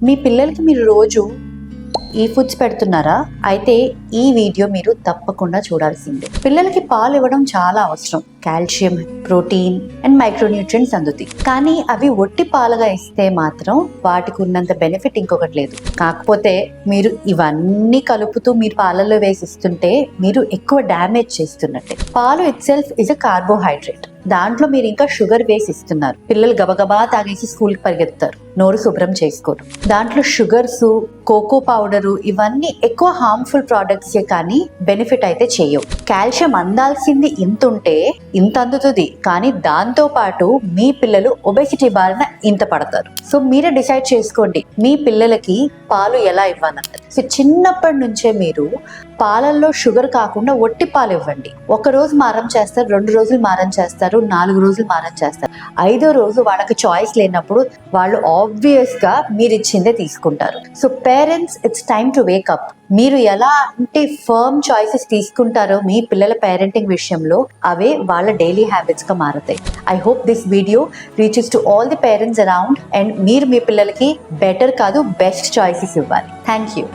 మీ పిల్లలకి మీరు రోజు ఈ ఫుడ్స్ పెడుతున్నారా? అయితే ఈ వీడియో మీరు తప్పకుండా చూడాల్సిందే. పిల్లలకి పాలు ఇవ్వడం చాలా అవసరం. కాల్షియం, ప్రోటీన్ అండ్ మైక్రోన్యూట్రియన్స్ అందుతాయి. కానీ అవి ఒట్టి పాలుగా ఇస్తే మాత్రం వాటికి ఉన్నంత బెనిఫిట్ ఇంకొకటి లేదు. కాకపోతే మీరు ఇవన్నీ కలుపుతూ మీరు పాలల్లో వేసిస్తుంటే మీరు ఎక్కువ డ్యామేజ్ చేస్తున్నట్టే. పాలు it self is a carbohydrate. దాంట్లో మీరు ఇంకా షుగర్ వేసి ఇస్తున్నారు. పిల్లలు గబగబా తాగేసి స్కూల్కి పరిగెత్తారు, నోరు శుభ్రం చేసుకోరు. దాంట్లో షుగర్స్, కోకో పౌడరు ఇవన్నీ ఎక్కువ హార్మ్ఫుల్ ప్రోడక్ట్సే కానీ బెనిఫిట్ అయితే చేయవు. కాల్షియం అందాల్సింది ఇంత ఉంటే ఇంత అందుతుంది, కానీ దాంతో పాటు మీ పిల్లలు ఒబెసిటీ బారిన ఇంత పడతారు. సో మీరే డిసైడ్ చేసుకోండి మీ పిల్లలకి పాలు ఎలా ఇవ్వాలన్నది. సో చిన్నప్పటి నుంచే మీరు పాలల్లో షుగర్ కాకుండా ఒట్టి పాలు ఇవ్వండి. ఒక రోజు మారం చేస్తారు, 2 రోజులు మారం చేస్తారు, 4 రోజులు మారం చేస్తారు. 5వ రోజు వాళ్ళకి చాయిస్ లేనప్పుడు వాళ్ళు ఆబ్వియస్ గా మీరు ఇచ్చిందే తీసుకుంటారు. So parents, it's time to Wake up. మీరు ఎలా అంటే ఫర్మ్ చాయిసెస్ తీసుకుంటారో మీ పిల్లల పేరెంటింగ్ విషయంలో అవే వాళ్ళ డైలీ హ్యాబిట్స్ గా మారుతాయి. I hope this video reaches to all the parents around and మీరు మీ పిల్లలకి బెటర్ కాదు బెస్ట్ చాయిసెస్ ఇవ్వాలి. Thank you.